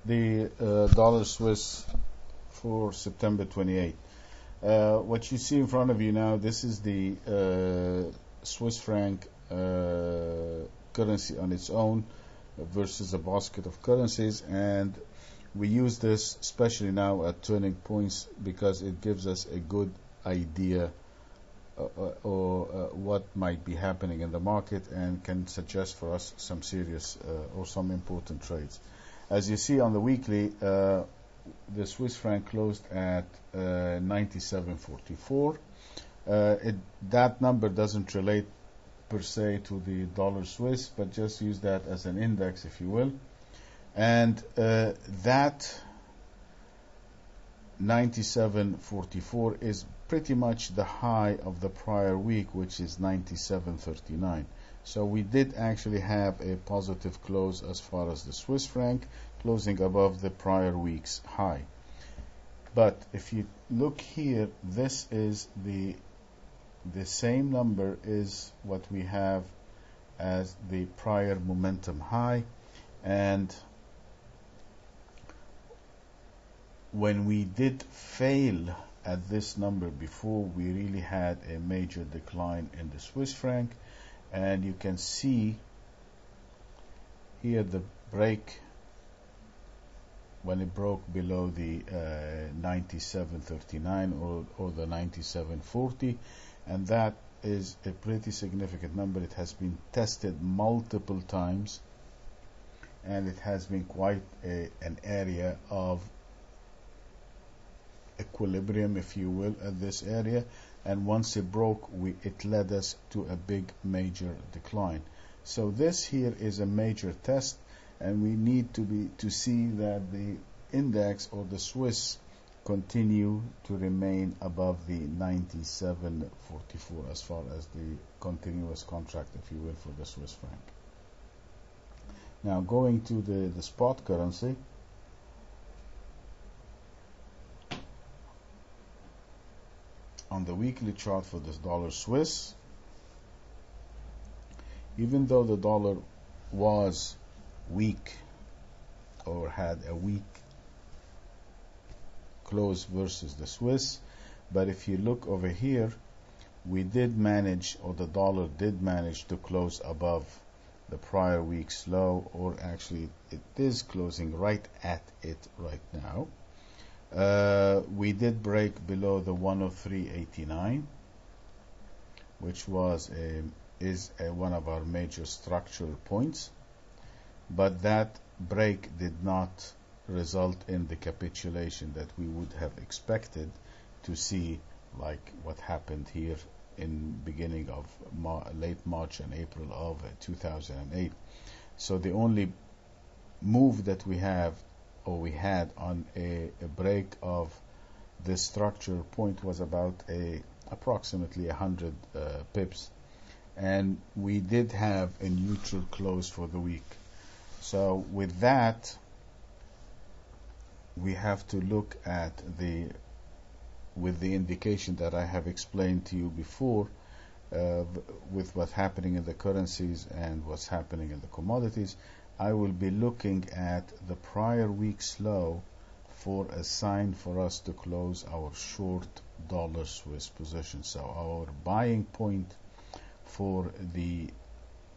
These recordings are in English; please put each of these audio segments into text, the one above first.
the dollar Swiss for September 28. What you see in front of you now, this is the Swiss franc currency on its own versus a basket of currencies, and we use this especially now at turning points because it gives us a good idea or what might be happening in the market and can suggest for us some serious or some important trades. As you see on the weekly, the Swiss franc closed at 97.44. That number doesn't relate per se to the dollar Swiss, but just use that as an index, if you will. And that 97.44 is pretty much the high of the prior week, which is 97.39. So we did actually have a positive close as far as the Swiss franc, closing above the prior week's high. But if you look here, this is the same number is what we have as the prior momentum high, and when we did fail at this number before, we really had a major decline in the Swiss franc, and you can see here the break when it broke below the 97.39 or the 97.40, and that is a pretty significant number. It has been tested multiple times, and it has been quite an area of equilibrium, if you will, at this area, and once it broke, it led us to a big major decline. So this here is a major test, and we need to see that the index or the Swiss continue to remain above the 97.44 as far as the continuous contract, if you will, for the Swiss franc. Now going to the spot currency, on the weekly chart for this dollar Swiss, even though the dollar was weak or had a weak close versus the Swiss, but if you look over here, we did manage, or the dollar did manage to close above the prior week's low, or actually it is closing right at it right now. We did break below the 103.89, which is one of our major structural points, but that break did not result in the capitulation that we would have expected to see, like what happened here in beginning of late March and April of 2008. So the only move that we had on a break of this structure point was about approximately 100 pips, and we did have a neutral close for the week. So with that, we have to look at with the indication that I have explained to you before, with what's happening in the currencies and what's happening in the commodities. I will be looking at the prior week's low for a sign for us to close our short dollar Swiss position. So our buying point for the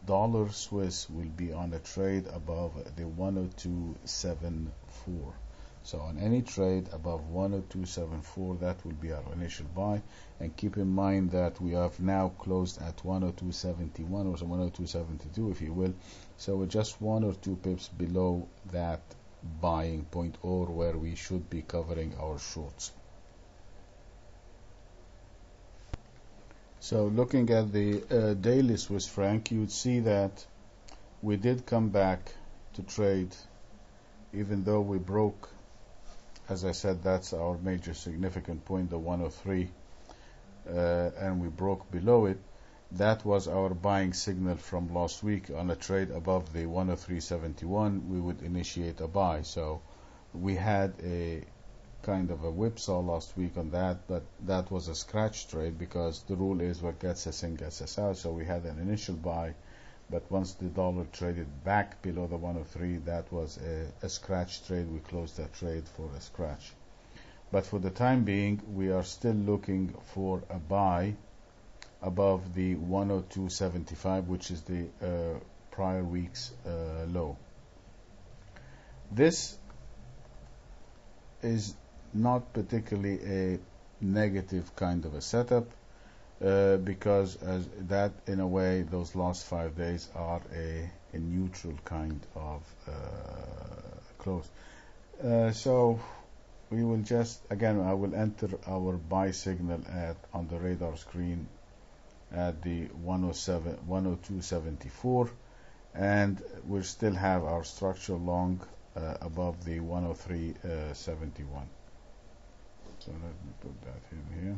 dollar Swiss will be on a trade above the 102.74. So on any trade above 102.74, that will be our initial buy. And keep in mind that we have now closed at 102.71 or 102.72, if you will. So we're just 1 or 2 pips below that buying point, or where we should be covering our shorts. So looking at the daily Swiss franc, you would see that we did come back to trade, even though we broke. As I said, that's our major significant point, the 103, and we broke below it. That was our buying signal from last week. On a trade above the 103.71, we would initiate a buy. So we had a kind of a whipsaw last week on that, but that was a scratch trade because the rule is what gets us in gets us out. So we had an initial buy but once the dollar traded back below the 103, that was a scratch trade. We closed that trade for a scratch. But for the time being, we are still looking for a buy above the 102.75, which is the prior week's low. This is not particularly a negative kind of a setup, because as that, in a way, those last 5 days are a neutral kind of close. So we will just, again, I will enter our buy signal on the radar screen at the 102.74, and we'll still have our structure long above the 103.71. So let me put that in here.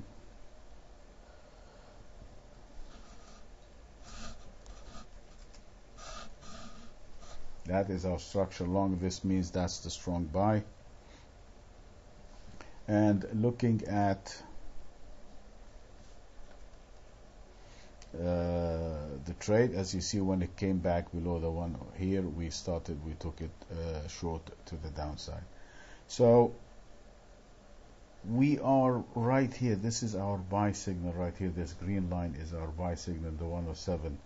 That is our structure long. This means that's the strong buy. And looking at the trade, as you see, when it came back below the one here, we took it short to the downside. So we are right here. This is our buy signal right here. This green line is our buy signal, the 107,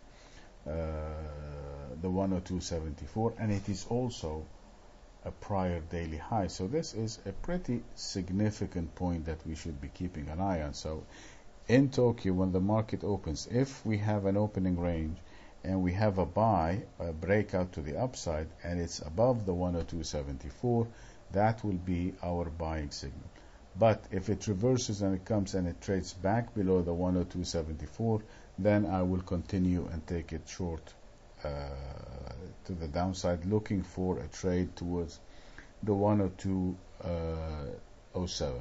the 102.74, and it is also a prior daily high. So this is a pretty significant point that we should be keeping an eye on. So in Tokyo, when the market opens, if we have an opening range and we have a buy, a breakout to the upside, and it's above the 102.74, that will be our buying signal. But if it reverses and it comes and it trades back below the 102.74, then I will continue and take it short to the downside, looking for a trade towards the 102.07.